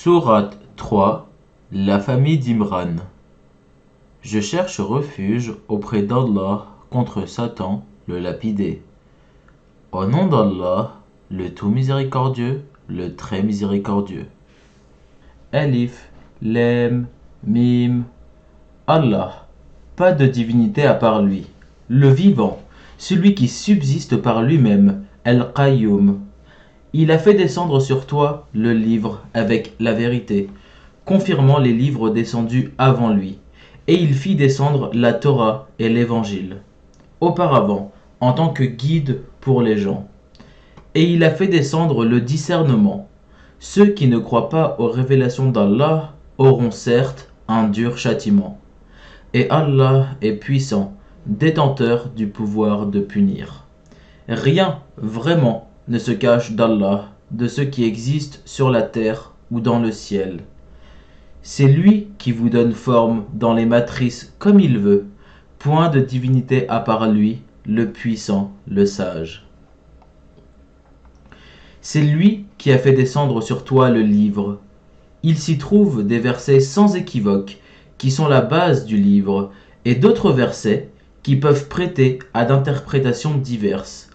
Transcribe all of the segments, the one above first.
Sourate 3. La famille d'Imran. Je cherche refuge auprès d'Allah contre Satan, le lapidé. Au nom d'Allah, le tout miséricordieux, le très miséricordieux. Alif, Lam, Mim. Allah, pas de divinité à part lui, le vivant, celui qui subsiste par lui-même, Al-Qayyum. Il a fait descendre sur toi le livre avec la vérité, confirmant les livres descendus avant lui, et il fit descendre la Torah et l'Évangile, auparavant, en tant que guide pour les gens. Et il a fait descendre le discernement. Ceux qui ne croient pas aux révélations d'Allah auront certes un dur châtiment. Et Allah est puissant, détenteur du pouvoir de punir. Rien, vraiment, ne se cache d'Allah, de ce qui existe sur la terre ou dans le ciel. C'est lui qui vous donne forme dans les matrices comme il veut. Point de divinité à part lui, le puissant, le sage. C'est lui qui a fait descendre sur toi le livre. Il s'y trouve des versets sans équivoque, qui sont la base du livre, et d'autres versets qui peuvent prêter à d'interprétations diverses.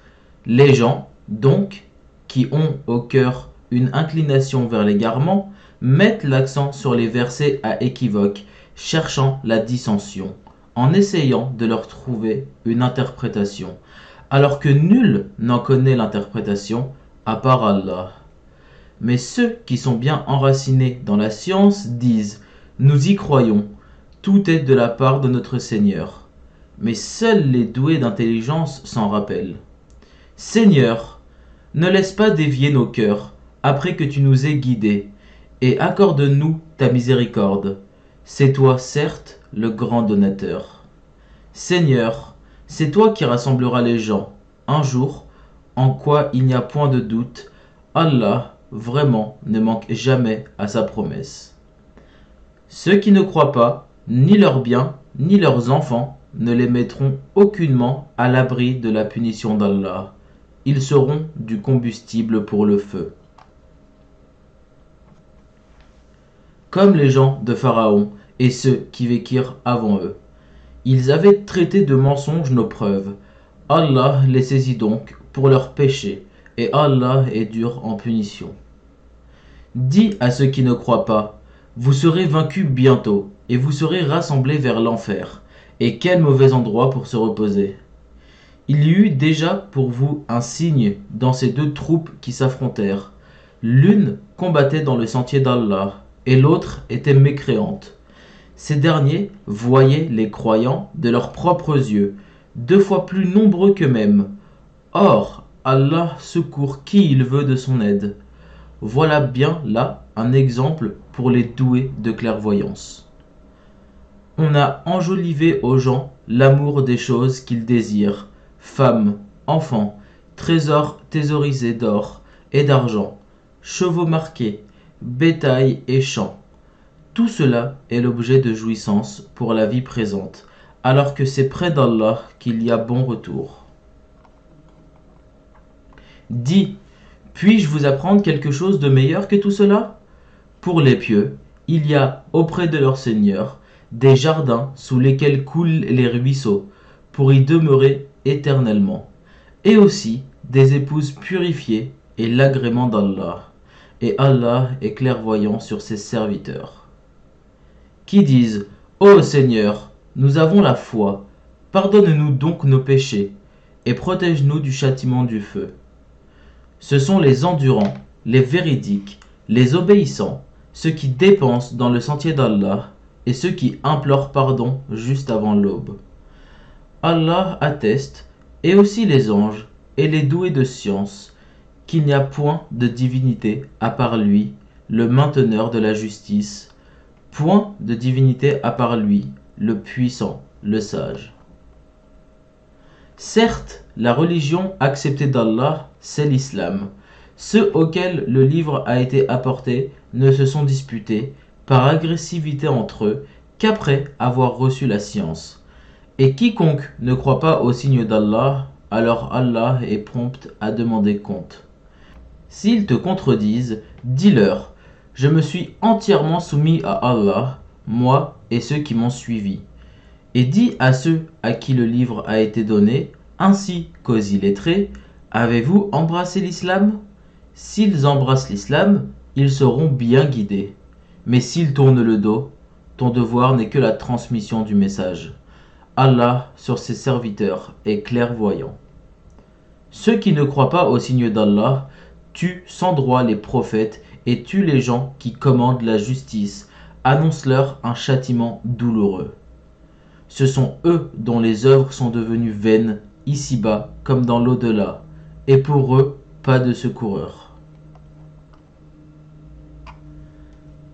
Les gens, donc, qui ont au cœur une inclination vers l'égarement, mettent l'accent sur les versets à équivoque, cherchant la dissension, en essayant de leur trouver une interprétation, alors que nul n'en connaît l'interprétation à part Allah. Mais ceux qui sont bien enracinés dans la science disent « Nous y croyons, tout est de la part de notre Seigneur ». Mais seuls les doués d'intelligence s'en rappellent. Seigneur, ne laisse pas dévier nos cœurs après que tu nous aies guidés, et accorde-nous ta miséricorde. C'est toi, certes, le grand donateur. Seigneur, c'est toi qui rassembleras les gens. Un jour, en quoi il n'y a point de doute, Allah, vraiment, ne manque jamais à sa promesse. Ceux qui ne croient pas, ni leurs biens, ni leurs enfants, ne les mettront aucunement à l'abri de la punition d'Allah. Ils seront du combustible pour le feu. Comme les gens de Pharaon et ceux qui vécurent avant eux. Ils avaient traité de mensonges nos preuves. Allah les saisit donc pour leurs péchés, et Allah est dur en punition. Dis à ceux qui ne croient pas, vous serez vaincus bientôt, et vous serez rassemblés vers l'enfer. Et quel mauvais endroit pour se reposer. Il y eut déjà pour vous un signe dans ces deux troupes qui s'affrontèrent. L'une combattait dans le sentier d'Allah, et l'autre était mécréante. Ces derniers voyaient les croyants de leurs propres yeux, 2 fois plus nombreux qu'eux-mêmes. Or, Allah secourt qui il veut de son aide. Voilà bien là un exemple pour les doués de clairvoyance. On a enjolivé aux gens l'amour des choses qu'ils désirent, femmes, enfants, trésors thésaurisés d'or et d'argent, chevaux marqués, bétail et champs. Tout cela est l'objet de jouissance pour la vie présente, alors que c'est près d'Allah qu'il y a bon retour. Dis, puis-je vous apprendre quelque chose de meilleur que tout cela? Pour les pieux, il y a auprès de leur Seigneur des jardins sous lesquels coulent les ruisseaux, pour y demeurer éternellement, et aussi des épouses purifiées et l'agrément d'Allah, et Allah est clairvoyant sur ses serviteurs. Qui disent, ô Seigneur, nous avons la foi, pardonne-nous donc nos péchés, et protège-nous du châtiment du feu. Ce sont les endurants, les véridiques, les obéissants, ceux qui dépensent dans le sentier d'Allah, et ceux qui implorent pardon juste avant l'aube. Allah atteste, et aussi les anges, et les doués de science, qu'il n'y a point de divinité à part lui, le mainteneur de la justice, point de divinité à part lui, le puissant, le sage. Certes, la religion acceptée d'Allah, c'est l'islam. Ceux auxquels le livre a été apporté ne se sont disputés, par agressivité entre eux, qu'après avoir reçu la science. Et quiconque ne croit pas au signe d'Allah, alors Allah est prompt à demander compte. S'ils te contredisent, dis-leur, Je me suis entièrement soumis à Allah, moi et ceux qui m'ont suivi. Et dis à ceux à qui le livre a été donné, ainsi qu'aux illettrés, avez-vous embrassé l'islam? S'ils embrassent l'islam, ils seront bien guidés. Mais s'ils tournent le dos, ton devoir n'est que la transmission du message. Allah, sur ses serviteurs, est clairvoyant. Ceux qui ne croient pas au signe d'Allah tuent sans droit les prophètes et tuent les gens qui commandent la justice, annonce-leur un châtiment douloureux. Ce sont eux dont les œuvres sont devenues vaines, ici-bas comme dans l'au-delà, et pour eux, pas de secoureur.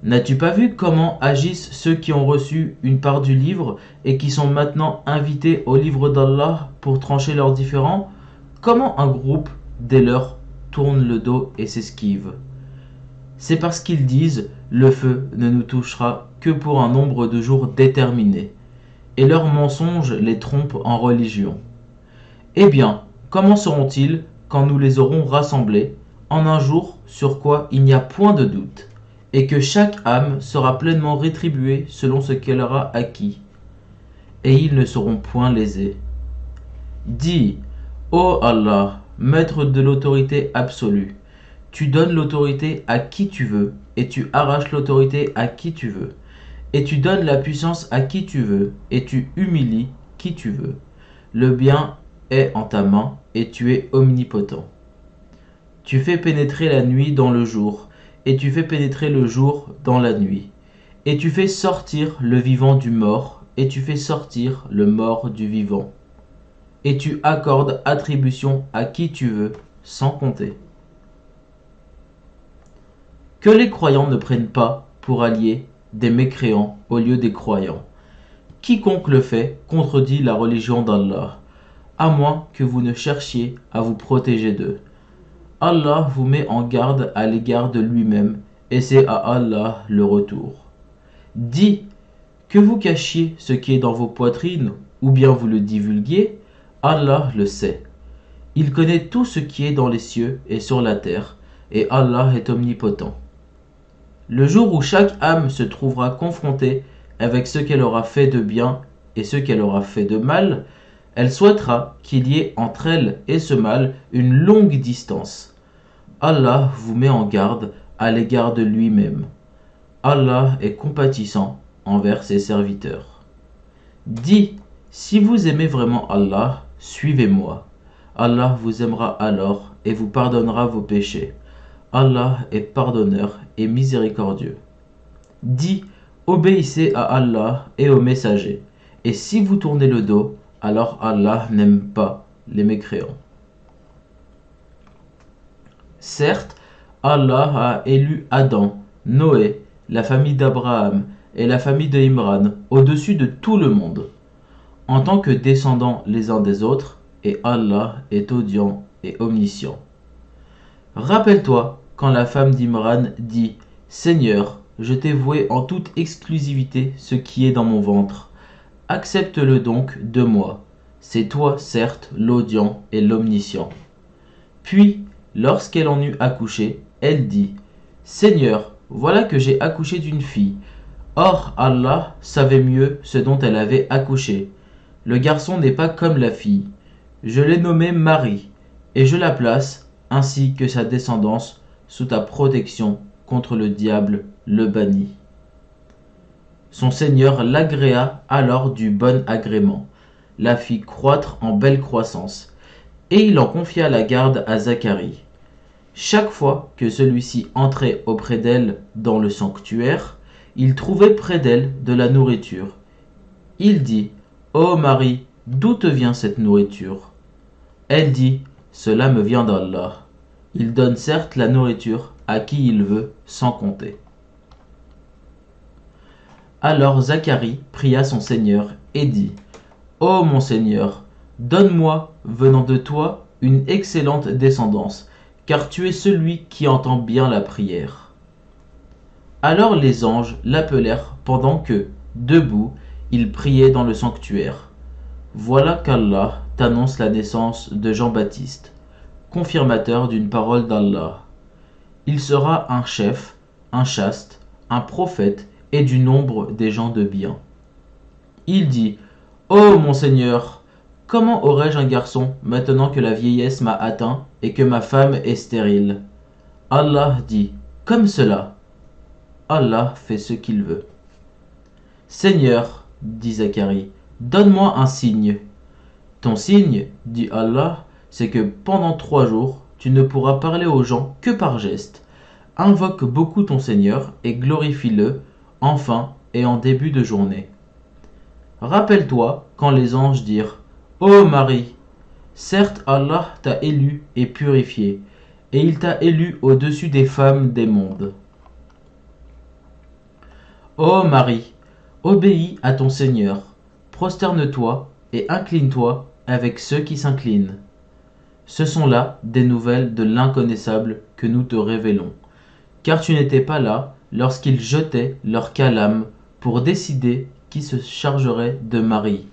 N'as-tu pas vu comment agissent ceux qui ont reçu une part du livre et qui sont maintenant invités au livre d'Allah pour trancher leurs différends? Comment un groupe, dès lors, tourne le dos et s'esquive? C'est parce qu'ils disent « le feu ne nous touchera que pour un nombre de jours déterminé ». Et leurs mensonges les trompent en religion. Eh bien, comment seront-ils quand nous les aurons rassemblés en un jour sur quoi il n'y a point de doute, et que chaque âme sera pleinement rétribuée selon ce qu'elle aura acquis, et ils ne seront point lésés. Dis, ô Allah, maître de l'autorité absolue, tu donnes l'autorité à qui tu veux, et tu arraches l'autorité à qui tu veux. Et tu donnes la puissance à qui tu veux, et tu humilies qui tu veux. Le bien est en ta main, et tu es omnipotent. Tu fais pénétrer la nuit dans le jour, et tu fais pénétrer le jour dans la nuit. Et tu fais sortir le vivant du mort, et tu fais sortir le mort du vivant. Et tu accordes attribution à qui tu veux, sans compter. Que les croyants ne prennent pas pour alliés des mécréants au lieu des croyants. Quiconque le fait contredit la religion d'Allah, à moins que vous ne cherchiez à vous protéger d'eux. Allah vous met en garde à l'égard de lui-même, et c'est à Allah le retour. Dis, que vous cachiez ce qui est dans vos poitrines, ou bien vous le divulguiez, Allah le sait. Il connaît tout ce qui est dans les cieux et sur la terre, et Allah est omnipotent. Le jour où chaque âme se trouvera confrontée avec ce qu'elle aura fait de bien et ce qu'elle aura fait de mal, elle souhaitera qu'il y ait entre elle et ce mal une longue distance. Allah vous met en garde à l'égard de lui-même. Allah est compatissant envers ses serviteurs. Dis, si vous aimez vraiment Allah, suivez-moi. Allah vous aimera alors et vous pardonnera vos péchés. Allah est pardonneur et miséricordieux. Dis, obéissez à Allah et aux messagers. Et si vous tournez le dos, alors Allah n'aime pas les mécréants. Certes, Allah a élu Adam, Noé, la famille d'Abraham et la famille de Imran au-dessus de tout le monde, en tant que descendants les uns des autres, et Allah est audient et omniscient. Rappelle-toi quand la femme d'Imran dit « Seigneur, je t'ai voué en toute exclusivité ce qui est dans mon ventre. Accepte-le donc de moi. C'est toi, certes, l'audient et l'omniscient. » Puis, lorsqu'elle en eut accouché, elle dit « Seigneur, voilà que j'ai accouché d'une fille. Or, Allah savait mieux ce dont elle avait accouché. Le garçon n'est pas comme la fille. Je l'ai nommé Marie, et je la place, ainsi que sa descendance, sous ta protection contre le diable, le banni. » Son Seigneur l'agréa alors du bon agrément, la fit croître en belle croissance, et il en confia la garde à Zacharie. Chaque fois que celui-ci entrait auprès d'elle dans le sanctuaire, il trouvait près d'elle de la nourriture. Il dit « Ô Marie, d'où te vient cette nourriture ?» Elle dit « Cela me vient d'Allah. Il donne certes la nourriture à qui il veut, sans compter. » Alors Zacharie pria son Seigneur et dit « Ô mon Seigneur, donne-moi, venant de toi, une excellente descendance, car tu es celui qui entend bien la prière. » Alors les anges l'appelèrent pendant que, debout, il priait dans le sanctuaire. Voilà qu'Allah t'annonce la naissance de Jean-Baptiste, confirmateur d'une parole d'Allah. Il sera un chef, un chaste, un prophète et du nombre des gens de bien. Il dit: Ô mon Seigneur, comment aurais-je un garçon maintenant que la vieillesse m'a atteint et que ma femme est stérile? Allah dit: Comme cela. Allah fait ce qu'il veut. Seigneur, dit Zacharie, donne-moi un signe. Ton signe, dit Allah, c'est que pendant 3 jours, tu ne pourras parler aux gens que par geste. Invoque beaucoup ton Seigneur et glorifie-le en fin et en début de journée. Rappelle-toi quand les anges dirent: Ô Marie, certes Allah t'a élu et purifié, et il t'a élu au-dessus des femmes des mondes. Ô Marie, obéis à ton Seigneur, prosterne-toi et incline-toi avec ceux qui s'inclinent. Ce sont là des nouvelles de l'inconnaissable que nous te révélons, car tu n'étais pas là lorsqu'ils jetaient leur calame pour décider qui se chargerait de Marie.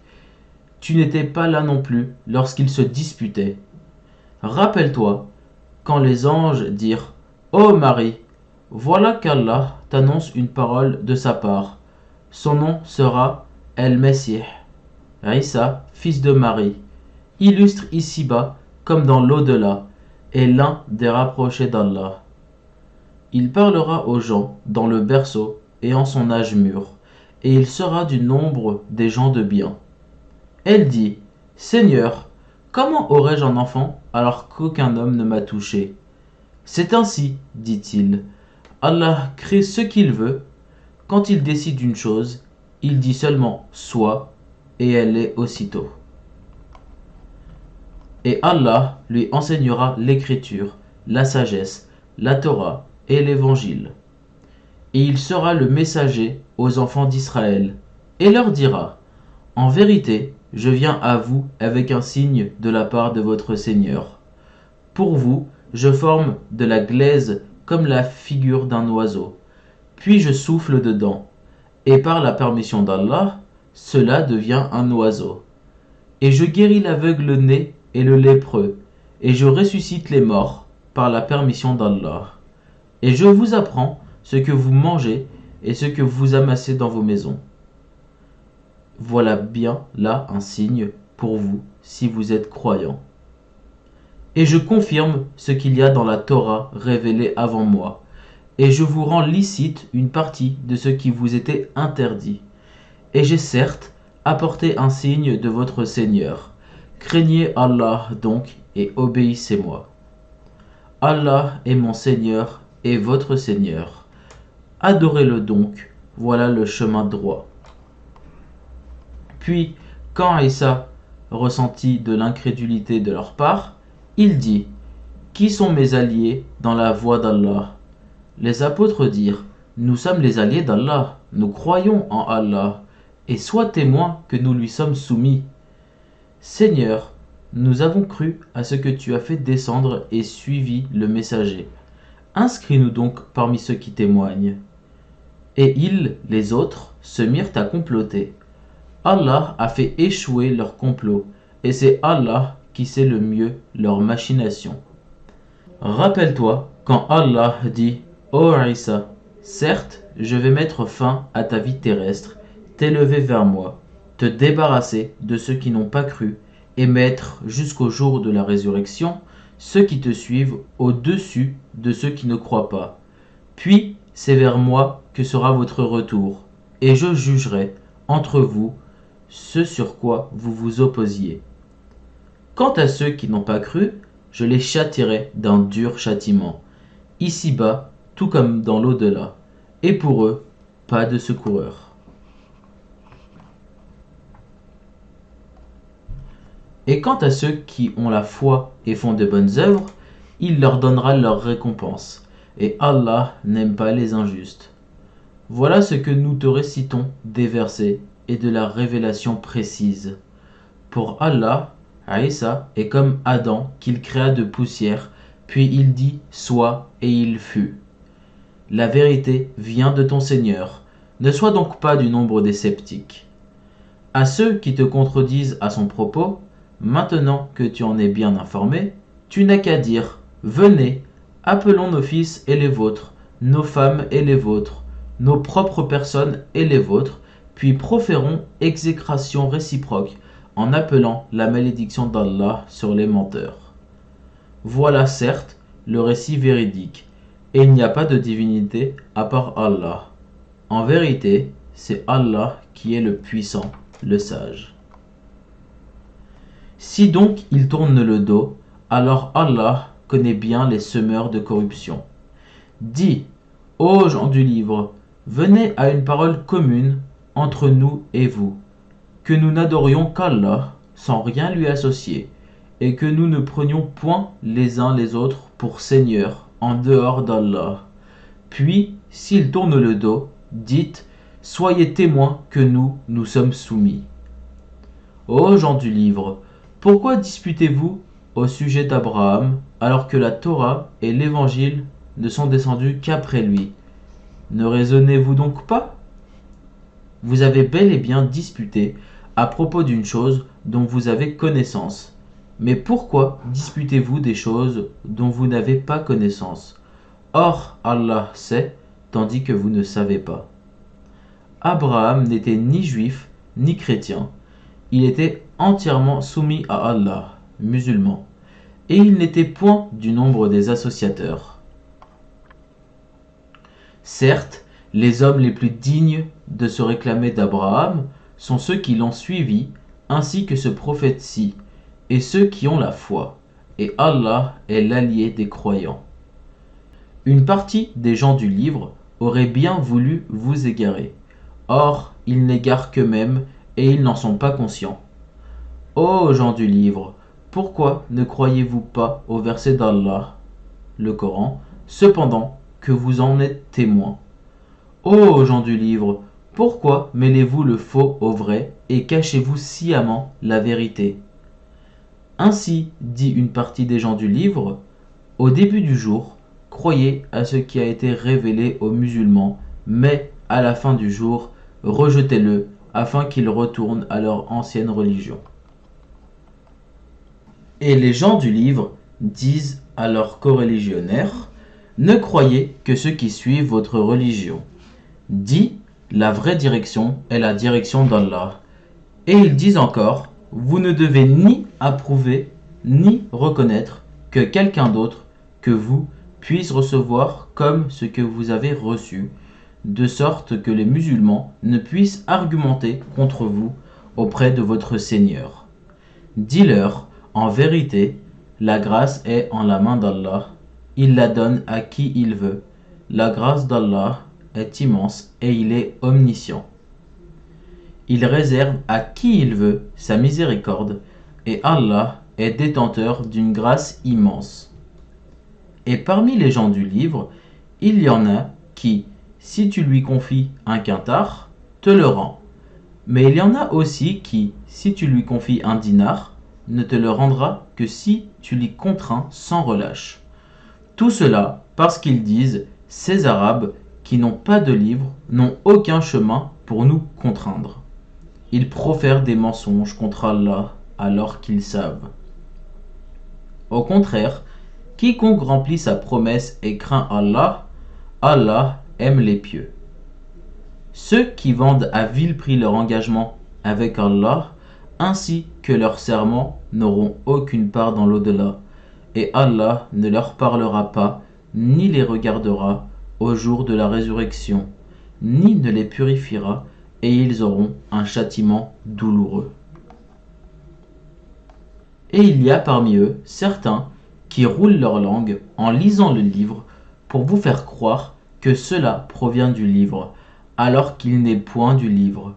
Tu n'étais pas là non plus lorsqu'ils se disputaient. Rappelle-toi quand les anges dirent: Ô Marie, voilà qu'Allah t'annonce une parole de sa part. Son nom sera El-Messih, Isa, fils de Marie, illustre ici-bas comme dans l'au-delà, et l'un des rapprochés d'Allah. Il parlera aux gens dans le berceau et en son âge mûr, et il sera du nombre des gens de bien. Elle dit: Seigneur, comment aurais-je un enfant alors qu'aucun homme ne m'a touché? C'est ainsi, dit-il, Allah crée ce qu'il veut. Quand il décide une chose, il dit seulement soit, et elle est aussitôt. Et Allah lui enseignera l'écriture, la sagesse, la Torah et l'évangile. Et il sera le messager aux enfants d'Israël, et leur dira: En vérité, je viens à vous avec un signe de la part de votre Seigneur. Pour vous, je forme de la glaise comme la figure d'un oiseau, puis je souffle dedans, et par la permission d'Allah, cela devient un oiseau. Et je guéris l'aveugle-né et le lépreux, et je ressuscite les morts par la permission d'Allah. Et je vous apprends ce que vous mangez et ce que vous amassez dans vos maisons. Voilà bien là un signe pour vous si vous êtes croyants. Et je confirme ce qu'il y a dans la Torah révélée avant moi, et je vous rends licite une partie de ce qui vous était interdit. Et j'ai certes apporté un signe de votre Seigneur. Craignez Allah donc et obéissez-moi. Allah est mon Seigneur et votre Seigneur. Adorez-le donc, voilà le chemin droit. Puis, quand Isa ressentit de l'incrédulité de leur part, il dit: Qui sont mes alliés dans la voie d'Allah? Les apôtres dirent: Nous sommes les alliés d'Allah, nous croyons en Allah, et sois témoin que nous lui sommes soumis. Seigneur, nous avons cru à ce que tu as fait descendre et suivi le messager. Inscris-nous donc parmi ceux qui témoignent. Et ils, les autres, se mirent à comploter. Allah a fait échouer leur complot, et c'est Allah qui sait le mieux leur machination. Rappelle-toi quand Allah dit: Ô Isa, certes, je vais mettre fin à ta vie terrestre, t'élever vers moi, te débarrasser de ceux qui n'ont pas cru, et mettre jusqu'au jour de la résurrection ceux qui te suivent au-dessus de ceux qui ne croient pas. Puis c'est vers moi que sera votre retour, et je jugerai entre vous ce sur quoi vous vous opposiez. Quant à ceux qui n'ont pas cru, je les châtierai d'un dur châtiment, ici-bas tout comme dans l'au-delà, et pour eux, pas de secoureur. Et quant à ceux qui ont la foi et font de bonnes œuvres, il leur donnera leur récompense, et Allah n'aime pas les injustes. Voilà ce que nous te récitons des versets et de la révélation précise. Pour Allah, Isa est comme Adam qu'il créa de poussière, puis il dit sois et il fut. La vérité vient de ton Seigneur, ne sois donc pas du nombre des sceptiques. À ceux qui te contredisent à son propos, maintenant que tu en es bien informé, tu n'as qu'à dire: venez, appelons nos fils et les vôtres, nos femmes et les vôtres, nos propres personnes et les vôtres, puis proférons exécration réciproque en appelant la malédiction d'Allah sur les menteurs. Voilà certes le récit véridique, et il n'y a pas de divinité à part Allah. En vérité, c'est Allah qui est le puissant, le sage. Si donc ils tournent le dos, alors Allah connaît bien les semeurs de corruption. Dis, ô gens du livre, venez à une parole commune entre nous et vous, que nous n'adorions qu'Allah sans rien lui associer, et que nous ne prenions point les uns les autres pour seigneurs en dehors d'Allah. Puis, s'ils tournent le dos, dites, soyez témoins que nous sommes soumis. Ô gens du livre, pourquoi disputez-vous au sujet d'Abraham alors que la Torah et l'Évangile ne sont descendus qu'après lui? Ne raisonnez-vous donc pas? Vous avez bel et bien disputé à propos d'une chose dont vous avez connaissance. Mais pourquoi disputez-vous des choses dont vous n'avez pas connaissance? Or, Allah sait, tandis que vous ne savez pas. Abraham n'était ni juif ni chrétien. Il était entièrement soumis à Allah, musulman, et il n'était point du nombre des associateurs. Certes, les hommes les plus dignes de se réclamer d'Abraham sont ceux qui l'ont suivi, ainsi que ce prophète-ci, et ceux qui ont la foi, et Allah est l'allié des croyants. Une partie des gens du livre aurait bien voulu vous égarer. Or, ils n'égarent qu'eux-mêmes, et ils n'en sont pas conscients. Ô gens du livre, pourquoi ne croyez-vous pas au verset d'Allah, le Coran, cependant que vous en êtes témoins? Ô gens du livre, pourquoi mêlez-vous le faux au vrai et cachez-vous sciemment la vérité? Ainsi dit une partie des gens du livre, au début du jour, croyez à ce qui a été révélé aux musulmans, mais à la fin du jour, rejetez-le afin qu'ils retournent à leur ancienne religion. Et les gens du livre disent à leurs coreligionnaires, ne croyez que ceux qui suivent votre religion. Dit, la vraie direction est la direction d'Allah. Et ils disent encore, vous ne devez ni approuver ni reconnaître que quelqu'un d'autre que vous puisse recevoir comme ce que vous avez reçu, de sorte que les musulmans ne puissent argumenter contre vous auprès de votre Seigneur. Dis-leur, en vérité, la grâce est en la main d'Allah, il la donne à qui il veut. La grâce d'Allah est immense et il est omniscient. Il réserve à qui il veut sa miséricorde, et Allah est détenteur d'une grâce immense. Et parmi les gens du livre, il y en a qui, si tu lui confies un quintard, te le rend. Mais il y en a aussi qui, si tu lui confies un dinar, ne te le rendra que si tu l'y contrains sans relâche. Tout cela parce qu'ils disent, ces Arabes qui n'ont pas de livre n'ont aucun chemin pour nous contraindre. Ils profèrent des mensonges contre Allah alors qu'ils savent. Au contraire, quiconque remplit sa promesse et craint Allah, Allah aime les pieux. Ceux qui vendent à vil prix leur engagement avec Allah, ainsi que leurs serments, n'auront aucune part dans l'au-delà, et Allah ne leur parlera pas, ni les regardera au jour de la résurrection, ni ne les purifiera, et ils auront un châtiment douloureux. Et il y a parmi eux certains qui roulent leur langue en lisant le livre pour vous faire croire que cela provient du livre, alors qu'il n'est point du livre.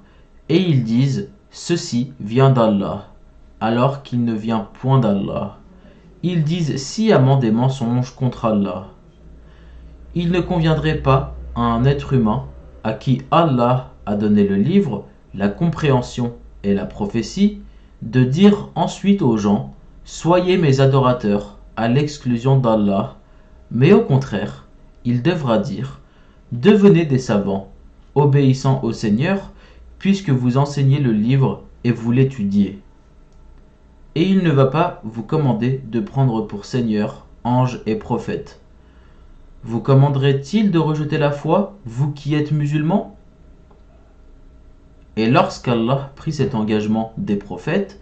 Et ils disent, ceci vient d'Allah, alors qu'il ne vient point d'Allah. Ils disent sciemment des mensonges contre Allah. Il ne conviendrait pas à un être humain à qui Allah a donné le livre, la compréhension et la prophétie, de dire ensuite aux gens, soyez mes adorateurs, à l'exclusion d'Allah, mais au contraire, il devra dire, devenez des savants, obéissant au Seigneur, puisque vous enseignez le livre et vous l'étudiez. Et il ne va pas vous commander de prendre pour Seigneur, anges et prophètes. vous commanderait-il de rejeter la foi, vous qui êtes musulmans? Et lorsqu'Allah prit cet engagement des prophètes,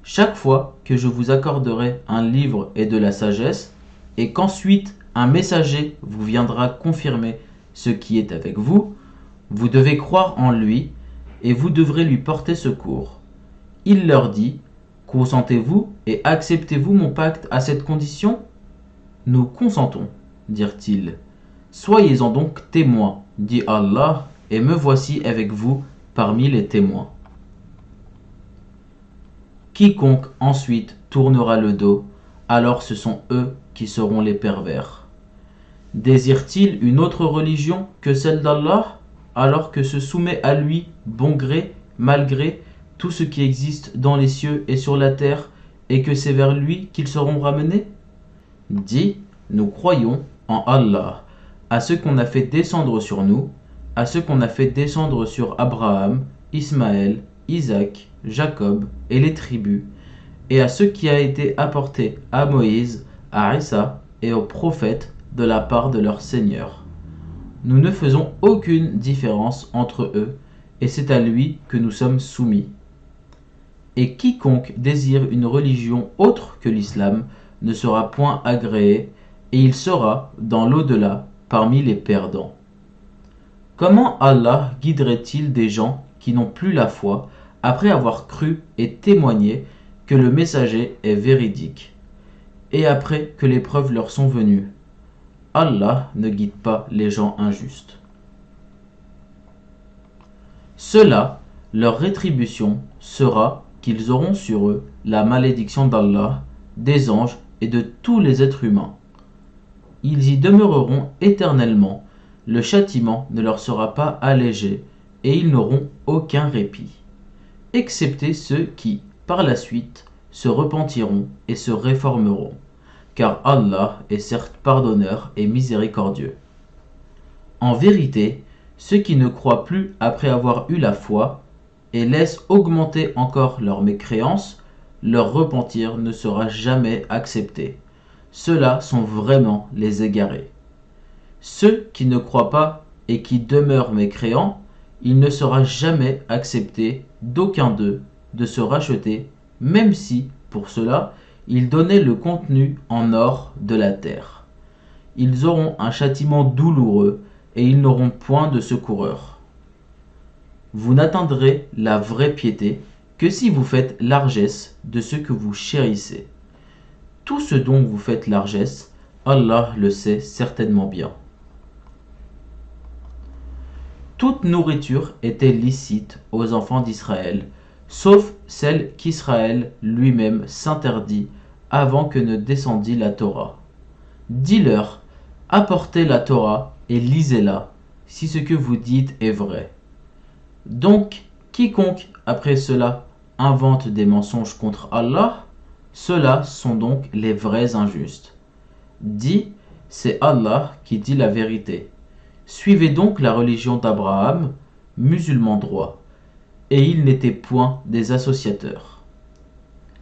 chaque fois que je vous accorderai un livre et de la sagesse, et qu'ensuite un messager vous viendra confirmer ce qui est avec vous, vous devez croire en lui et vous devrez lui porter secours. Il leur dit: consentez-vous et acceptez-vous mon pacte à cette condition? Nous consentons, dirent-ils. Soyez-en donc témoins, dit Allah, et me voici avec vous parmi les témoins. Quiconque ensuite tournera le dos, alors ce sont eux qui seront les pervers. Désire-t-il une autre religion que celle d'Allah, alors que se soumet à lui, bon gré, mal gré, tout ce qui existe dans les cieux et sur la terre, et que c'est vers lui qu'ils seront ramenés? Dis, nous croyons en Allah, à ce qu'on a fait descendre sur nous, à ce qu'on a fait descendre sur Abraham, Ismaël, Isaac, Jacob et les tribus, et à ce qui a été apporté à Moïse, à Isa et aux prophètes de la part de leur Seigneur. Nous ne faisons aucune différence entre eux, et c'est à lui que nous sommes soumis. Et quiconque désire une religion autre que l'islam ne sera point agréé, et il sera, dans l'au-delà, parmi les perdants. Comment Allah guiderait-il des gens qui n'ont plus la foi, après avoir cru et témoigné que le messager est véridique, et après que les preuves leur sont venues? Allah ne guide pas les gens injustes. Cela, leur rétribution sera qu'ils auront sur eux la malédiction d'Allah, des anges et de tous les êtres humains. Ils y demeureront éternellement, le châtiment ne leur sera pas allégé, et ils n'auront aucun répit, excepté ceux qui, par la suite, se repentiront et se réformeront, car Allah est certes pardonneur et miséricordieux. En vérité, ceux qui ne croient plus après avoir eu la foi, et laissent augmenter encore leur mécréance, leur repentir ne sera jamais accepté. Ceux-là sont vraiment les égarés. Ceux qui ne croient pas et qui demeurent mécréants, il ne sera jamais accepté d'aucun d'eux de se racheter, même si, pour cela, ils donnaient le contenu en or de la terre. Ils auront un châtiment douloureux et ils n'auront point de secoureur. Vous n'atteindrez la vraie piété que si vous faites largesse de ce que vous chérissez. Tout ce dont vous faites largesse, Allah le sait certainement bien. Toute nourriture était licite aux enfants d'Israël, sauf celle qu'Israël lui-même s'interdit avant que ne descendît la Torah. Dis-leur: apportez la Torah et lisez-la, si ce que vous dites est vrai. Donc, quiconque, après cela, invente des mensonges contre Allah, ceux-là sont donc les vrais injustes. Dis, c'est Allah qui dit la vérité. Suivez donc la religion d'Abraham, musulman droit, et il n'était point des associateurs.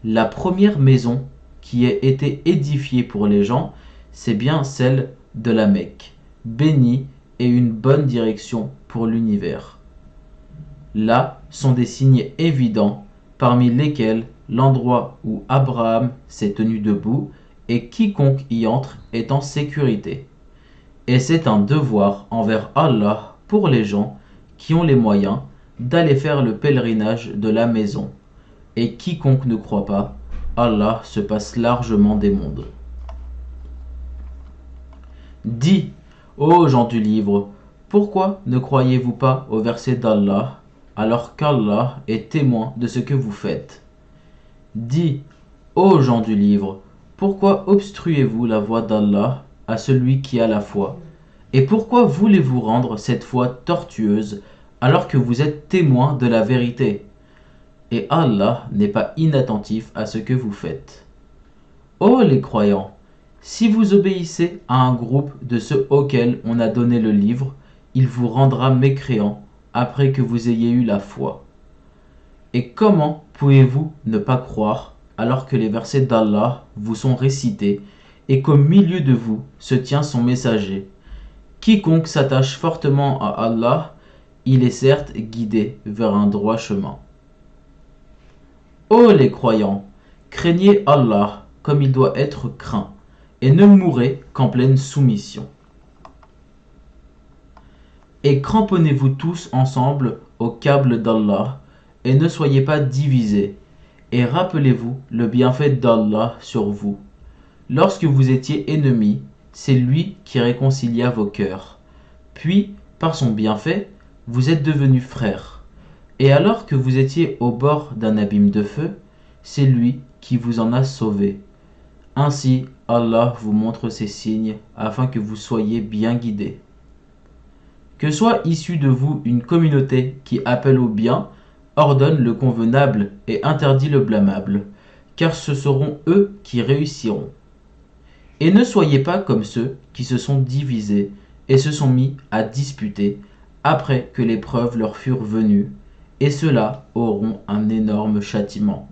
La première maison qui ait été édifiée pour les gens, c'est bien celle de la Mecque, bénie et une bonne direction pour l'univers. Là sont des signes évidents, parmi lesquels l'endroit où Abraham s'est tenu debout, et quiconque y entre est en sécurité. Et c'est un devoir envers Allah pour les gens qui ont les moyens d'aller faire le pèlerinage de la maison. Et quiconque ne croit pas, Allah se passe largement des mondes. Dis, ô gens du livre, pourquoi ne croyez-vous pas au verset d'Allah, alors qu'Allah est témoin de ce que vous faites? Dis, ô gens du livre, pourquoi obstruez-vous la voie d'Allah à celui qui a la foi? Et pourquoi voulez-vous rendre cette foi tortueuse alors que vous êtes témoin de la vérité? Et Allah n'est pas inattentif à ce que vous faites. Ô les croyants, si vous obéissez à un groupe de ceux auxquels on a donné le livre, il vous rendra mécréants après que vous ayez eu la foi. Et comment pouvez-vous ne pas croire alors que les versets d'Allah vous sont récités et qu'au milieu de vous se tient son messager, Quiconque s'attache fortement à Allah, il est certes guidé vers un droit chemin. Ô les croyants, craignez Allah comme il doit être craint, et ne mourrez qu'en pleine soumission. Et cramponnez-vous tous ensemble au câble d'Allah, et ne soyez pas divisés, et rappelez-vous le bienfait d'Allah sur vous. Lorsque vous étiez ennemis, c'est lui qui réconcilia vos cœurs. Puis, par son bienfait, vous êtes devenus frères. Et alors que vous étiez au bord d'un abîme de feu, c'est lui qui vous en a sauvés. Ainsi, Allah vous montre ses signes afin que vous soyez bien guidés. Que soit issue de vous une communauté qui appelle au bien, ordonne le convenable et interdit le blâmable, car ce seront eux qui réussiront. Et ne soyez pas comme ceux qui se sont divisés et se sont mis à disputer après que les preuves leur furent venues, et ceux-là auront un énorme châtiment.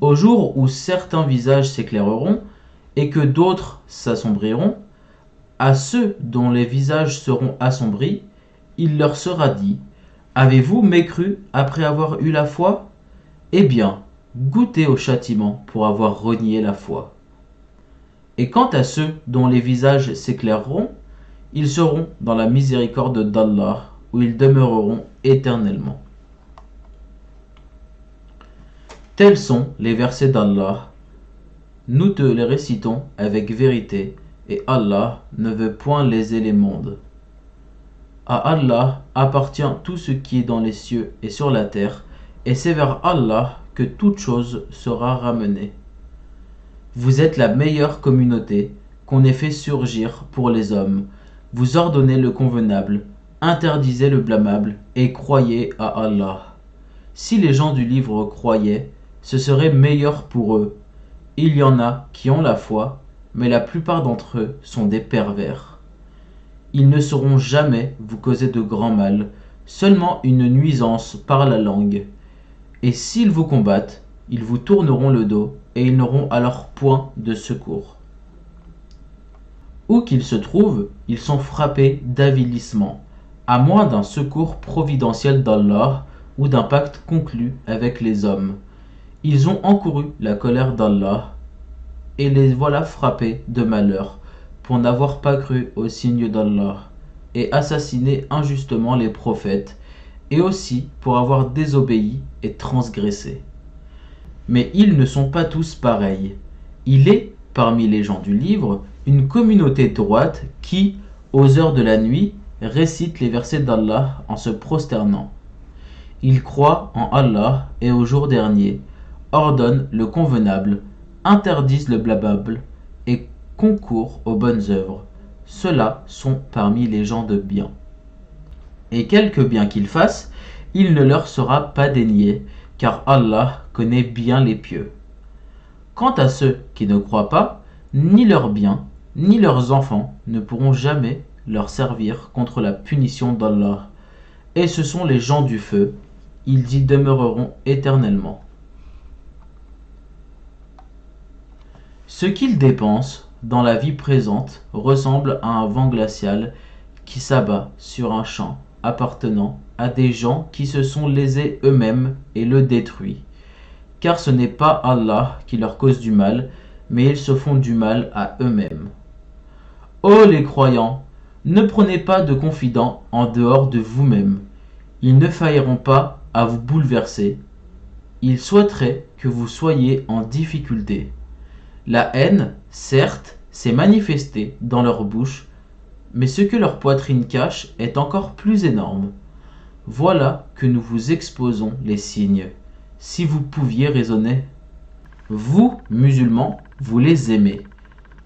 Au jour où certains visages s'éclaireront et que d'autres s'assombreront, à ceux dont les visages seront assombris, il leur sera dit : avez-vous mécru après avoir eu la foi ? Eh bien, goûtez au châtiment pour avoir renié la foi. Et quant à ceux dont les visages s'éclaireront, ils seront dans la miséricorde d'Allah, où ils demeureront éternellement. Tels sont les versets d'Allah. Nous te les récitons avec vérité, et Allah ne veut point léser les mondes. À Allah appartient tout ce qui est dans les cieux et sur la terre, et c'est vers Allah que toute chose sera ramenée. Vous êtes la meilleure communauté qu'on ait fait surgir pour les hommes. Vous ordonnez le convenable, interdisez le blâmable, et croyez à Allah. Si les gens du livre croyaient, ce serait meilleur pour eux. Il y en a qui ont la foi, mais la plupart d'entre eux sont des pervers. Ils ne sauront jamais vous causer de grand mal, seulement une nuisance par la langue. Et s'ils vous combattent, ils vous tourneront le dos, et ils n'auront alors point de secours. Où qu'ils se trouvent, ils sont frappés d'avilissement, à moins d'un secours providentiel d'Allah ou d'un pacte conclu avec les hommes. Ils ont encouru la colère d'Allah, et les voilà frappés de malheur, pour n'avoir pas cru aux signes d'Allah, et assassiné injustement les prophètes, et aussi pour avoir désobéi et transgressé. Mais ils ne sont pas tous pareils. Il est, parmi les gens du livre, une communauté droite qui, aux heures de la nuit, récite les versets d'Allah en se prosternant. Ils croient en Allah et au jour dernier, ordonnent le convenable, interdisent le blâmable et concourent aux bonnes œuvres. Ceux-là sont parmi les gens de bien. Et quelque bien qu'ils fassent, il ne leur sera pas dénié, car Allah connaît bien les pieux. Quant à ceux qui ne croient pas, ni leurs biens, ni leurs enfants ne pourront jamais leur servir contre la punition d'Allah. Et ce sont les gens du feu, ils y demeureront éternellement. Ce qu'ils dépensent dans la vie présente ressemble à un vent glacial qui s'abat sur un champ appartenant à des gens qui se sont lésés eux-mêmes et le détruit. Car ce n'est pas Allah qui leur cause du mal, mais ils se font du mal à eux-mêmes. Ô les croyants, ne prenez pas de confidents en dehors de vous-mêmes. Ils ne failleront pas à vous bouleverser. Ils souhaiteraient que vous soyez en difficulté. La haine, certes, s'est manifestée dans leur bouche, mais ce que leur poitrine cache est encore plus énorme. Voilà que nous vous exposons les signes, si vous pouviez raisonner. Vous, musulmans, vous les aimez,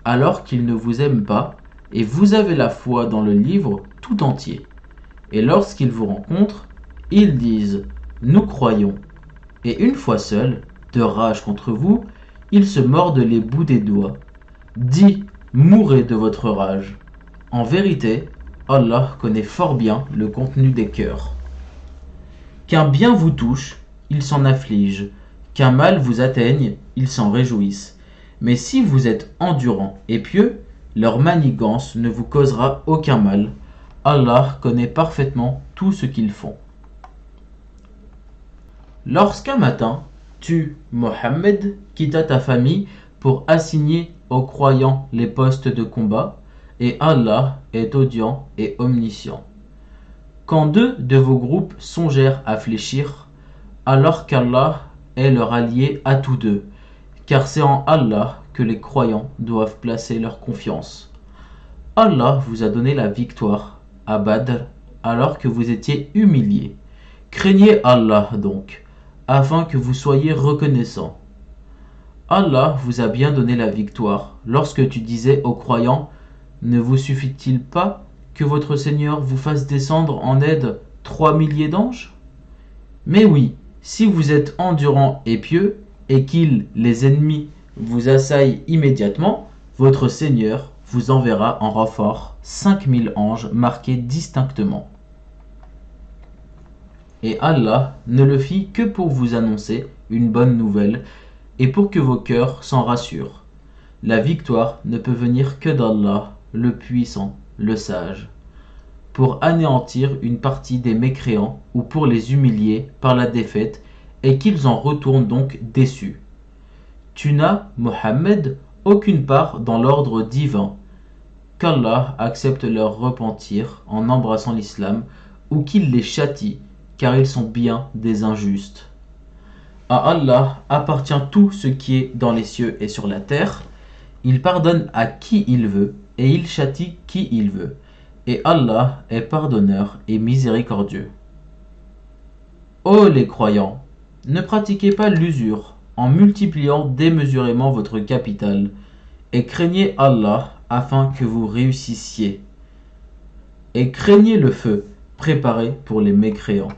alors qu'ils ne vous aiment pas, et vous avez la foi dans le livre tout entier. Et lorsqu'ils vous rencontrent, ils disent « Nous croyons ». Et une fois seuls, de rage contre vous, ils se mordent les bouts des doigts. Dis, mourrez de votre rage. En vérité, Allah connaît fort bien le contenu des cœurs. Qu'un bien vous touche, ils s'en affligent. Qu'un mal vous atteigne, ils s'en réjouissent. Mais si vous êtes endurant et pieux, Leur manigance ne vous causera aucun mal. Allah connaît parfaitement tout ce qu'ils font. Lorsqu'un matin, tu, Mohammed, quittas ta famille pour assigner aux croyants les postes de combat, et Allah est audient et omniscient. Quand deux de vos groupes songèrent à fléchir, alors qu'Allah est leur allié à tous deux, car c'est en Allah que les croyants doivent placer leur confiance. Allah vous a donné la victoire à Badr alors que vous étiez humiliés. Craignez Allah donc, afin que vous soyez reconnaissants. Allah vous a bien donné la victoire lorsque tu disais aux croyants, ne vous suffit-il pas que votre Seigneur vous fasse descendre en aide 3 milliers d'anges? Mais oui, si vous êtes endurants et pieux, et qu'ils, les ennemis, vous assaillent immédiatement, votre Seigneur vous enverra en renfort 5000 anges marqués distinctement. Et Allah ne le fit que pour vous annoncer une bonne nouvelle et pour que vos cœurs s'en rassurent. La victoire ne peut venir que d'Allah, le puissant, le sage, pour anéantir une partie des mécréants ou pour les humilier par la défaite et qu'ils en retournent donc déçus. Tu n'as, Mohammed, aucune part dans l'ordre divin, qu'Allah accepte leur repentir en embrassant l'islam ou qu'il les châtie car ils sont bien des injustes. À Allah appartient tout ce qui est dans les cieux et sur la terre. Il pardonne à qui il veut et il châtie qui il veut. Et Allah est pardonneur et miséricordieux. Ô les croyants, ne pratiquez pas l'usure en multipliant démesurément votre capital et craignez Allah afin que vous réussissiez. Et craignez le feu préparé pour les mécréants.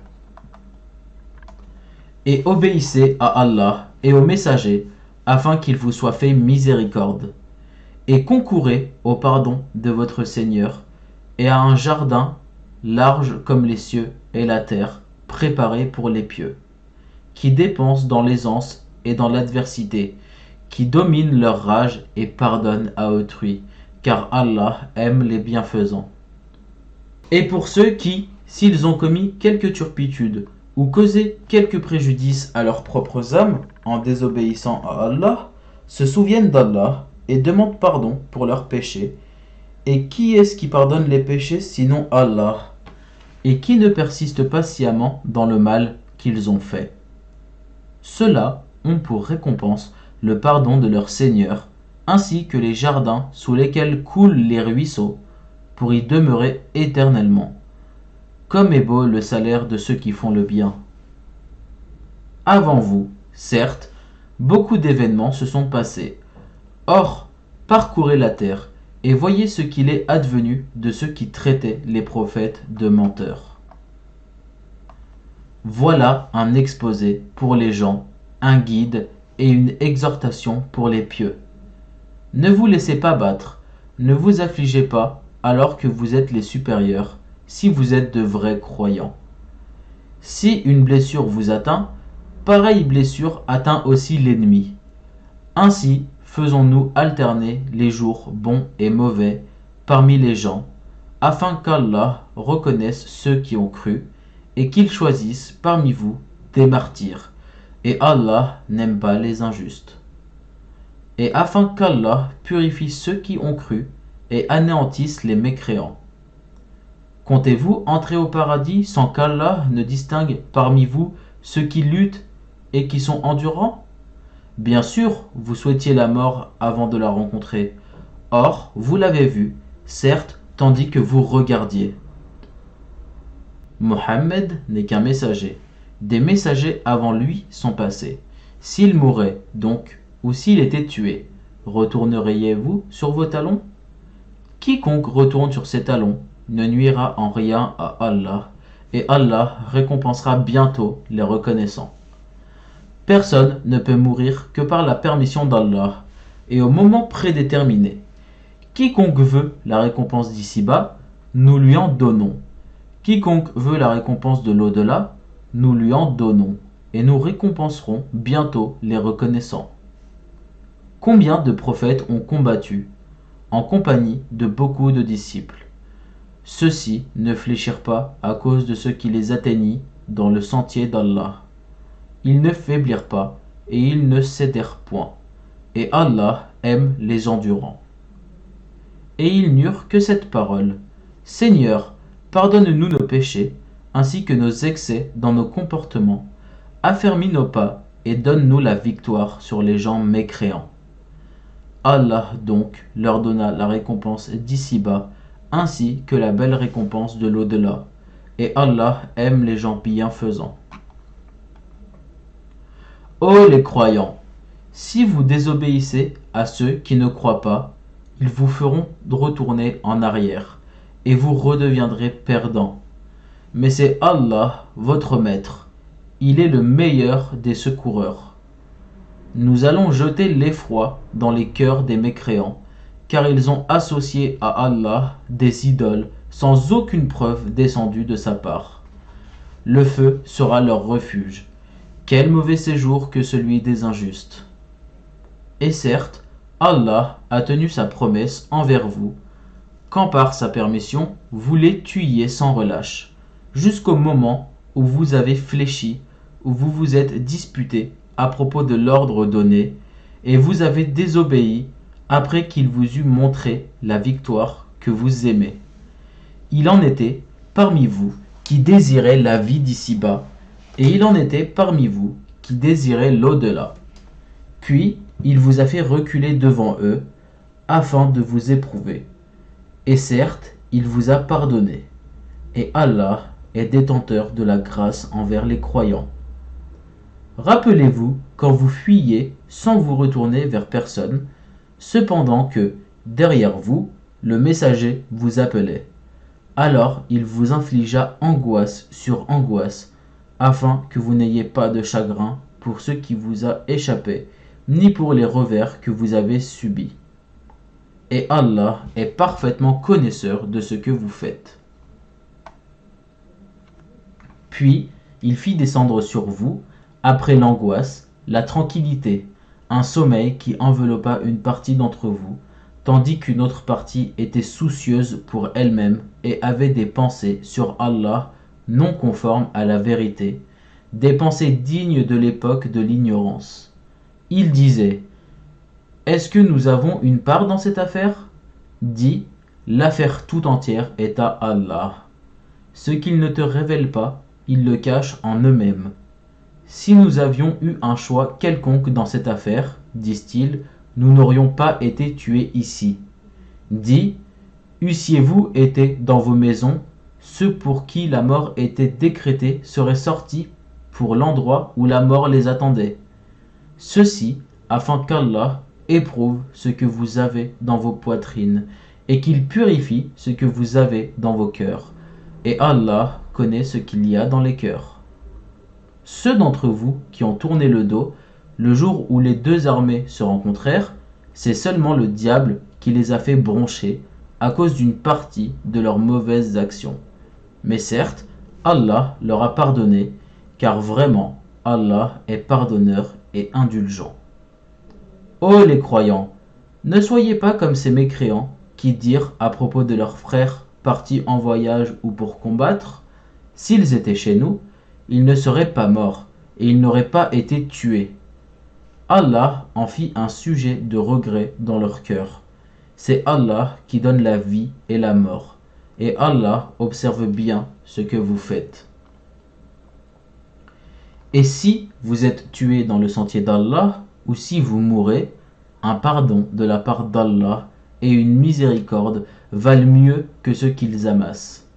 Et obéissez à Allah et aux messagers afin qu'il vous soit fait miséricorde. Et concourez au pardon de votre Seigneur et à un jardin large comme les cieux et la terre, préparé pour les pieux, qui dépensent dans l'aisance et dans l'adversité, qui dominent leur rage et pardonnent à autrui, car Allah aime les bienfaisants. Et pour ceux qui, s'ils ont commis quelque turpitude ou causé quelque préjudice à leurs propres âmes en désobéissant à Allah, se souviennent d'Allah et demandent pardon pour leurs péchés. Et qui est-ce qui pardonne les péchés sinon Allah, et qui ne persiste pas sciemment dans le mal qu'ils ont fait? Ceux-là ont pour récompense le pardon de leur Seigneur, ainsi que les jardins sous lesquels coulent les ruisseaux, pour y demeurer éternellement. Comme est beau le salaire de ceux qui font le bien. Avant vous, certes, beaucoup d'événements se sont passés. Or, parcourez la terre, et voyez ce qu'il est advenu de ceux qui traitaient les prophètes de menteurs. Voilà un exposé pour les gens, un guide et une exhortation pour les pieux. Ne vous laissez pas battre, ne vous affligez pas alors que vous êtes les supérieurs, si vous êtes de vrais croyants. Si une blessure vous atteint, pareille blessure atteint aussi l'ennemi. Ainsi, faisons-nous alterner les jours bons et mauvais parmi les gens, afin qu'Allah reconnaisse ceux qui ont cru et qu'il choisisse parmi vous des martyrs. Et Allah n'aime pas les injustes. Et afin qu'Allah purifie ceux qui ont cru et anéantisse les mécréants. Comptez-vous entrer au paradis sans qu'Allah ne distingue parmi vous ceux qui luttent et qui sont endurants? Bien sûr, vous souhaitiez la mort avant de la rencontrer. Or, vous l'avez vue, certes, tandis que vous regardiez. Mohammed n'est qu'un messager. Des messagers avant lui sont passés. S'il mourait, donc, ou s'il était tué, retourneriez-vous sur vos talons? Quiconque retourne sur ses talons ne nuira en rien à Allah, et Allah récompensera bientôt les reconnaissants. Personne ne peut mourir que par la permission d'Allah, et au moment prédéterminé. Quiconque veut la récompense d'ici-bas, nous lui en donnons. Quiconque veut la récompense de l'au-delà, nous lui en donnons, et nous récompenserons bientôt les reconnaissants. Combien de prophètes ont combattu? en compagnie de beaucoup de disciples. Ceux-ci ne fléchirent pas à cause de ce qui les atteignit dans le sentier d'Allah. Ils ne faiblirent pas et ils ne cédèrent point. Et Allah aime les endurants. Et ils n'eurent que cette parole: Seigneur, pardonne-nous nos péchés, ainsi que nos excès dans nos comportements. Affermis nos pas et donne-nous la victoire sur les gens mécréants. Allah donc leur donna la récompense d'ici-bas, ainsi que la belle récompense de l'au-delà. Et Allah aime les gens bienfaisants. Ô les croyants! Si vous désobéissez à ceux qui ne croient pas, ils vous feront retourner en arrière, et vous redeviendrez perdants. Mais c'est Allah, votre maître. Il est le meilleur des secoureurs. Nous allons jeter l'effroi dans les cœurs des mécréants, car ils ont associé à Allah des idoles sans aucune preuve descendue de sa part. Le feu sera leur refuge. Quel mauvais séjour que celui des injustes. Et certes, Allah a tenu sa promesse envers vous, quand par sa permission vous les tuiez sans relâche, jusqu'au moment où vous avez fléchi, où vous vous êtes disputé à propos de l'ordre donné, et vous avez désobéi après qu'il vous eut montré la victoire que vous aimez. Il en était parmi vous qui désiraient la vie d'ici-bas, et il en était parmi vous qui désiraient l'au-delà. Puis il vous a fait reculer devant eux, afin de vous éprouver. Et certes, il vous a pardonné. Et Allah est détenteur de la grâce envers les croyants. Rappelez-vous quand vous fuyiez sans vous retourner vers personne, cependant que, derrière vous, le messager vous appelait. Alors il vous infligea angoisse sur angoisse, afin que vous n'ayez pas de chagrin pour ce qui vous a échappé, ni pour les revers que vous avez subis. Et Allah est parfaitement connaisseur de ce que vous faites. Puis il fit descendre sur vous, après l'angoisse, la tranquillité, un sommeil qui enveloppa une partie d'entre vous, tandis qu'une autre partie était soucieuse pour elle-même et avait des pensées sur Allah non conformes à la vérité, des pensées dignes de l'époque de l'ignorance. Il disait: Est-ce que nous avons une part dans cette affaire? Dis: l'affaire tout entière est à Allah. Ce qu'ils ne te révèlent pas, ils le cachent en eux-mêmes. Si nous avions eu un choix quelconque dans cette affaire, disent-ils, nous n'aurions pas été tués ici. Dis: eussiez-vous été dans vos maisons, ceux pour qui la mort était décrétée seraient sortis pour l'endroit où la mort les attendait. Ceci afin qu'Allah éprouve ce que vous avez dans vos poitrines et qu'il purifie ce que vous avez dans vos cœurs. Et Allah connaît ce qu'il y a dans les cœurs. Ceux d'entre vous qui ont tourné le dos, le jour où les deux armées se rencontrèrent, c'est seulement le diable qui les a fait broncher à cause d'une partie de leurs mauvaises actions. Mais certes, Allah leur a pardonné, car vraiment, Allah est pardonneur et indulgent. Ô les croyants, ne soyez pas comme ces mécréants qui dirent à propos de leurs frères partis en voyage ou pour combattre: s'ils étaient chez nous, ils ne seraient pas morts et ils n'auraient pas été tués. Allah en fit un sujet de regret dans leur cœur. C'est Allah qui donne la vie et la mort, et Allah observe bien ce que vous faites. Et si vous êtes tués dans le sentier d'Allah, ou si vous mourrez, un pardon de la part d'Allah et une miséricorde valent mieux que ce qu'ils amassent.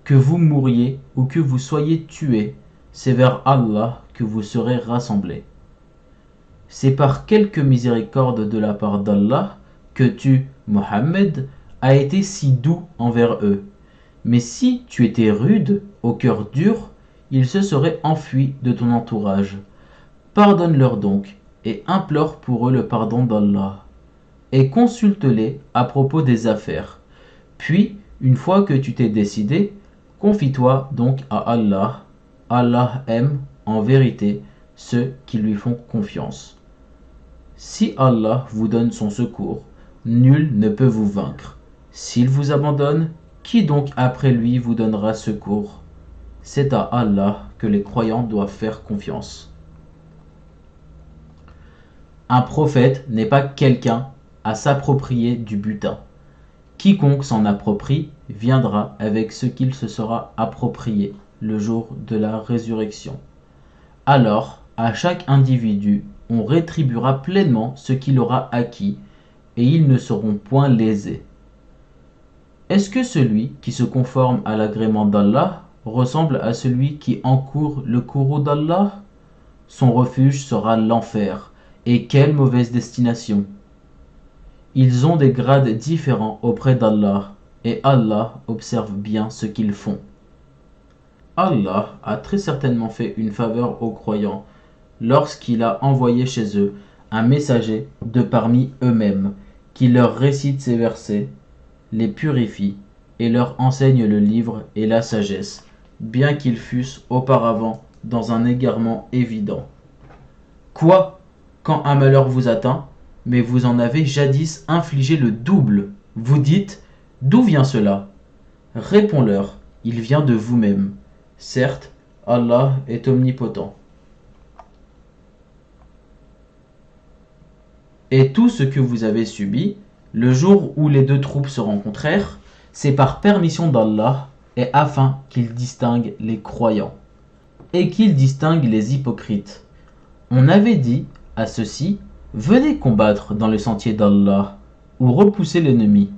Que vous mouriez ou que vous soyez tués, c'est vers Allah que vous serez rassemblés. C'est par quelque miséricorde de la part d'Allah que tu, Mohammed, as été si doux envers eux. Mais si tu étais rude, au cœur dur, ils se seraient enfuis de ton entourage. Pardonne-leur donc et implore pour eux le pardon d'Allah. Et consulte-les à propos des affaires. Puis, une fois que tu t'es décidé, confie-toi donc à Allah. Allah aime, en vérité, ceux qui lui font confiance. Si Allah vous donne son secours, nul ne peut vous vaincre. S'il vous abandonne, qui donc après lui vous donnera secours? C'est à Allah que les croyants doivent faire confiance. Un prophète n'est pas quelqu'un à s'approprier du butin. Quiconque s'en approprie viendra avec ce qu'il se sera approprié le jour de la résurrection. Alors, à chaque individu, on rétribuera pleinement ce qu'il aura acquis, et ils ne seront point lésés. Est-ce que celui qui se conforme à l'agrément d'Allah ressemble à celui qui encourt le courroux d'Allah? Son refuge sera l'enfer, et quelle mauvaise destination! Ils ont des grades différents auprès d'Allah, et Allah observe bien ce qu'ils font. Allah a très certainement fait une faveur aux croyants lorsqu'il a envoyé chez eux un messager de parmi eux-mêmes qui leur récite ces versets, les purifie et leur enseigne le livre et la sagesse, bien qu'ils fussent auparavant dans un égarement évident. Quoi? Quand un malheur vous atteint, mais vous en avez jadis infligé le double, vous dites, d'où vient cela? Réponds-leur, il vient de vous-même. Certes, Allah est omnipotent. Et tout ce que vous avez subi, le jour où les deux troupes se rencontrèrent, c'est par permission d'Allah et afin qu'il distingue les croyants et qu'il distingue les hypocrites. On avait dit à ceux-ci, venez combattre dans le sentier d'Allah ou repousser l'ennemi.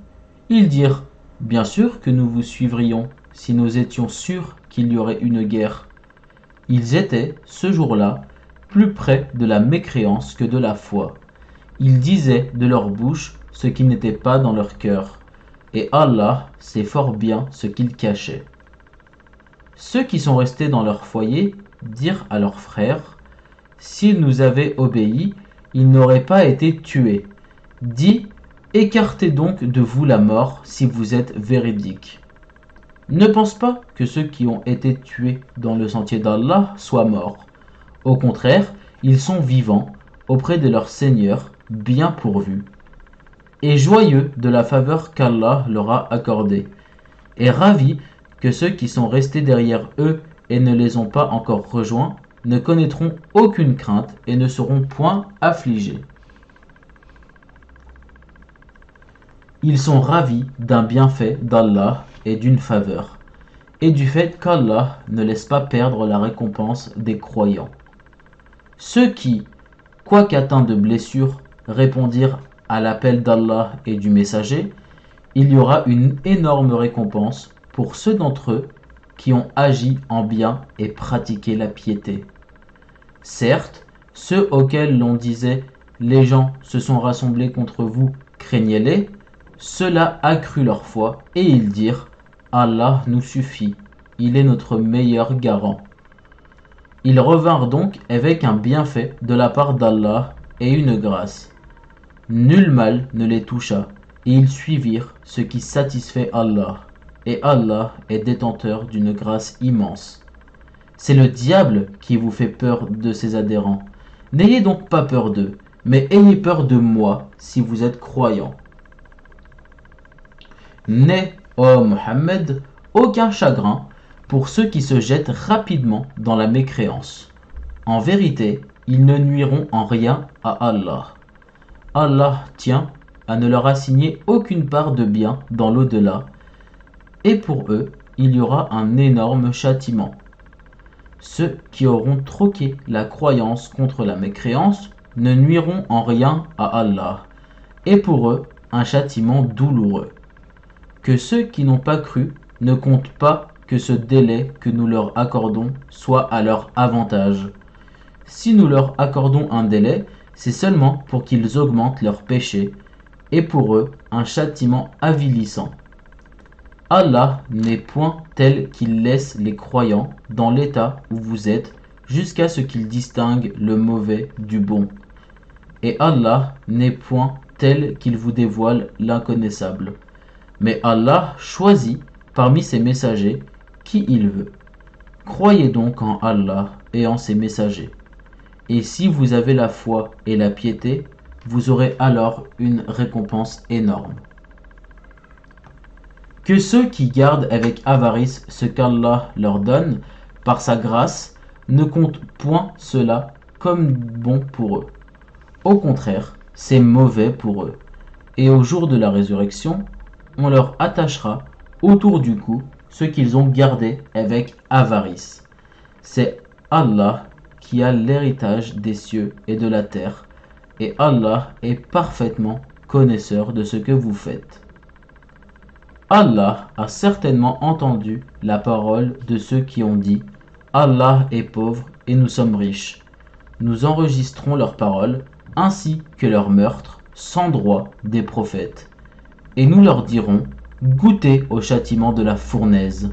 Ils dirent, bien sûr que nous vous suivrions si nous étions sûrs qu'il y aurait une guerre. Ils étaient, ce jour-là, plus près de la mécréance que de la foi. Ils disaient de leur bouche ce qui n'était pas dans leur cœur, et Allah sait fort bien ce qu'ils cachaient. Ceux qui sont restés dans leur foyer dirent à leurs frères, s'ils nous avaient obéi, ils n'auraient pas été tués. Dis, écartez donc de vous la mort si vous êtes véridiques. Ne pense pas que ceux qui ont été tués dans le sentier d'Allah soient morts. Au contraire, ils sont vivants auprès de leur Seigneur, bien pourvus, et joyeux de la faveur qu'Allah leur a accordée, et ravis que ceux qui sont restés derrière eux et ne les ont pas encore rejoints ne connaîtront aucune crainte et ne seront point affligés. Ils sont ravis d'un bienfait d'Allah et d'une faveur, et du fait qu'Allah ne laisse pas perdre la récompense des croyants. Ceux qui, quoiqu'atteints de blessures, répondirent à l'appel d'Allah et du messager, il y aura une énorme récompense pour ceux d'entre eux qui ont agi en bien et pratiqué la piété. Certes, ceux auxquels l'on disait « les gens se sont rassemblés contre vous, craignez-les », cela accrut leur foi, et ils dirent « Allah nous suffit, il est notre meilleur garant ». Ils revinrent donc avec un bienfait de la part d'Allah et une grâce. Nul mal ne les toucha, et ils suivirent ce qui satisfait Allah, et Allah est détenteur d'une grâce immense. C'est le diable qui vous fait peur de ses adhérents. N'ayez donc pas peur d'eux, mais ayez peur de moi si vous êtes croyants. N'aie, ô Mohammed, aucun chagrin pour ceux qui se jettent rapidement dans la mécréance. En vérité, ils ne nuiront en rien à Allah. Allah tient à ne leur assigner aucune part de bien dans l'au-delà, et pour eux, il y aura un énorme châtiment. Ceux qui auront troqué la croyance contre la mécréance ne nuiront en rien à Allah, et pour eux, un châtiment douloureux. Que ceux qui n'ont pas cru ne comptent pas que ce délai que nous leur accordons soit à leur avantage. Si nous leur accordons un délai, c'est seulement pour qu'ils augmentent leurs péchés, et pour eux un châtiment avilissant. Allah n'est point tel qu'il laisse les croyants dans l'état où vous êtes jusqu'à ce qu'ils distinguent le mauvais du bon. Et Allah n'est point tel qu'il vous dévoile l'inconnaissable. Mais Allah choisit parmi ses messagers qui il veut. Croyez donc en Allah et en ses messagers. Et si vous avez la foi et la piété, vous aurez alors une récompense énorme. Que ceux qui gardent avec avarice ce qu'Allah leur donne par sa grâce ne comptent point cela comme bon pour eux. Au contraire, c'est mauvais pour eux. Et au jour de la résurrection, on leur attachera autour du cou ce qu'ils ont gardé avec avarice. C'est Allah qui a l'héritage des cieux et de la terre, et Allah est parfaitement connaisseur de ce que vous faites. Allah a certainement entendu la parole de ceux qui ont dit « Allah est pauvre et nous sommes riches ». Nous enregistrons leurs paroles ainsi que leurs meurtres sans droit des prophètes. Et nous leur dirons « Goûtez au châtiment de la fournaise ».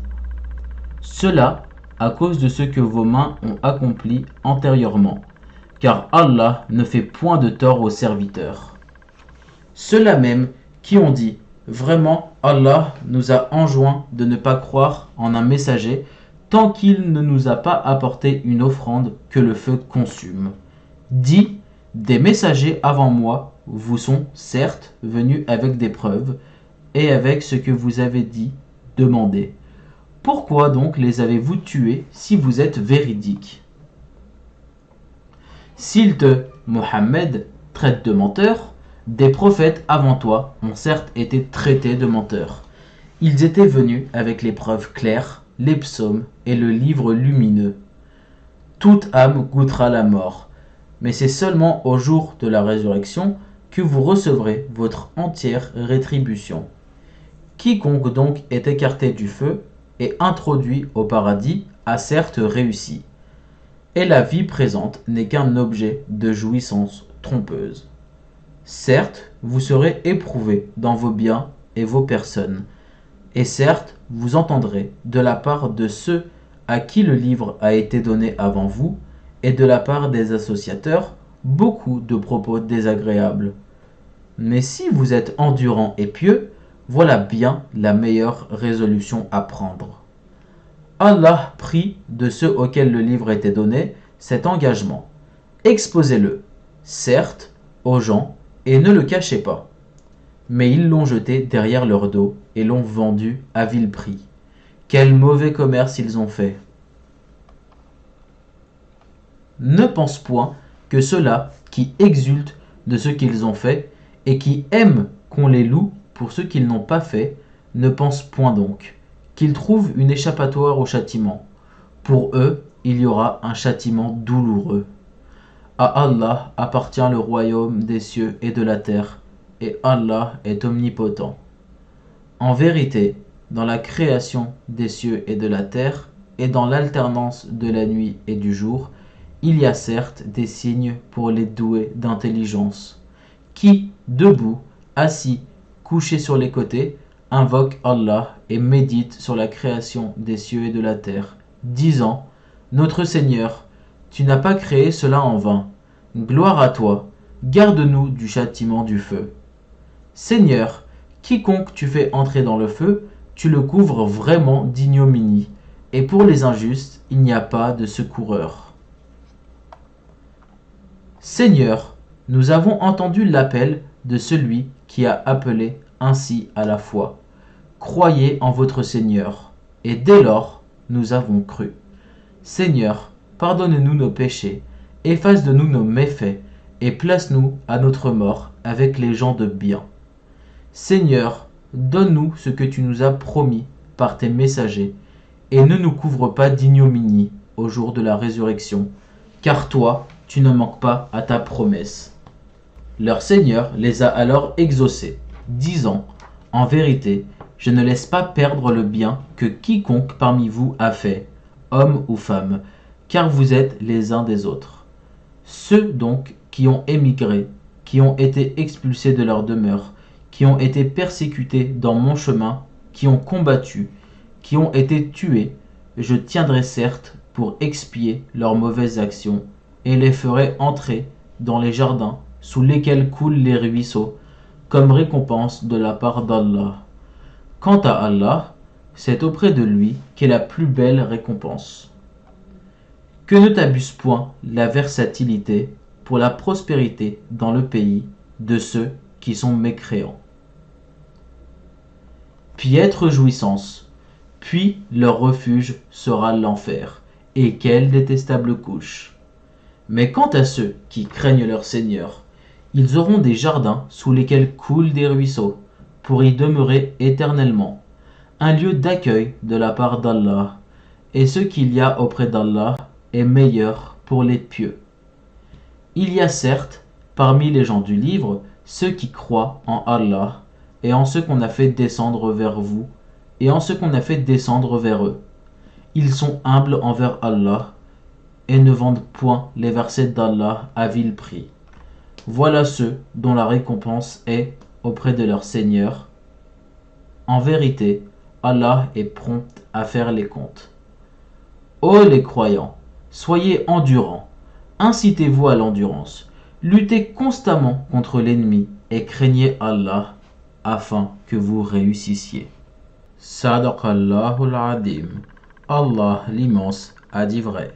Cela à cause de ce que vos mains ont accompli antérieurement, car Allah ne fait point de tort aux serviteurs. Ceux-là même qui ont dit « Vraiment, Allah nous a enjoint de ne pas croire en un messager tant qu'il ne nous a pas apporté une offrande que le feu consume. » Dit « Des messagers avant moi vous sont certes venus avec des preuves et avec ce que vous avez dit, demandez. Pourquoi donc les avez-vous tués si vous êtes véridiques ? S'ils te, Mohammed, traitent de menteur, des prophètes avant toi ont certes été traités de menteurs. Ils étaient venus avec les preuves claires, les psaumes et le livre lumineux. Toute âme goûtera la mort, mais c'est seulement au jour de la résurrection que vous recevrez votre entière rétribution. Quiconque donc est écarté du feu et introduit au paradis a certes réussi. Et la vie présente n'est qu'un objet de jouissance trompeuse. Certes, vous serez éprouvés dans vos biens et vos personnes, et certes, vous entendrez de la part de ceux à qui le livre a été donné avant vous, et de la part des associateurs, beaucoup de propos désagréables. Mais si vous êtes endurant et pieux, voilà bien la meilleure résolution à prendre. Allah prit de ceux auxquels le livre était donné cet engagement. Exposez-le, certes, aux gens, et ne le cachez pas. Mais ils l'ont jeté derrière leur dos et l'ont vendu à vil prix. Quel mauvais commerce ils ont fait. Ne pense point que ceux-là qui exultent de ce qu'ils ont fait et qui aiment qu'on les loue pour ce qu'ils n'ont pas fait, ne pensent point donc qu'ils trouvent une échappatoire au châtiment. Pour eux, il y aura un châtiment douloureux. À Allah appartient le royaume des cieux et de la terre, et Allah est omnipotent. En vérité, dans la création des cieux et de la terre, et dans l'alternance de la nuit et du jour, il y a certes des signes pour les doués d'intelligence, qui, debout, assis, couchés sur les côtés, invoquent Allah et méditent sur la création des cieux et de la terre, disant « Notre Seigneur, tu n'as pas créé cela en vain. Gloire à toi, garde-nous du châtiment du feu. Seigneur, quiconque tu fais entrer dans le feu, tu le couvres vraiment d'ignominie, et pour les injustes, il n'y a pas de secoureur. Seigneur, nous avons entendu l'appel de celui qui a appelé ainsi à la foi. Croyez en votre Seigneur, et dès lors, nous avons cru. Seigneur, pardonne-nous nos péchés, efface de nous nos méfaits, et place-nous à notre mort avec les gens de bien. Seigneur, donne-nous ce que tu nous as promis par tes messagers, et ne nous couvre pas d'ignominie au jour de la résurrection, car toi, tu ne manques pas à ta promesse. Leur Seigneur les a alors exaucés, disant, en vérité, je ne laisse pas perdre le bien que quiconque parmi vous a fait, homme ou femme, car vous êtes les uns des autres. Ceux donc qui ont émigré, qui ont été expulsés de leur demeure, qui ont été persécutés dans mon chemin, qui ont combattu, qui ont été tués, je tiendrai certes pour expier leurs mauvaises actions, et les ferai entrer dans les jardins sous lesquels coulent les ruisseaux, comme récompense de la part d'Allah. Quant à Allah, c'est auprès de lui qu'est la plus belle récompense. Que ne t'abuse point la versatilité pour la prospérité dans le pays de ceux qui sont mécréants. Piètre jouissance, puis leur refuge sera l'enfer, et quelle détestable couche. Mais quant à ceux qui craignent leur Seigneur, ils auront des jardins sous lesquels coulent des ruisseaux, pour y demeurer éternellement, un lieu d'accueil de la part d'Allah, et ce qu'il y a auprès d'Allah est meilleur pour les pieux. Il y a certes, parmi les gens du livre, ceux qui croient en Allah, et en ceux qu'on a fait descendre vers vous, et en ceux qu'on a fait descendre vers eux. Ils sont humbles envers Allah, et ne vendent point les versets d'Allah à vil prix. Voilà ceux dont la récompense est auprès de leur Seigneur. En vérité, Allah est prompt à faire les comptes. Ô les croyants, soyez endurants, incitez-vous à l'endurance, luttez constamment contre l'ennemi et craignez Allah afin que vous réussissiez. Sadaqallahul Adim. Allah l'immense a dit vrai.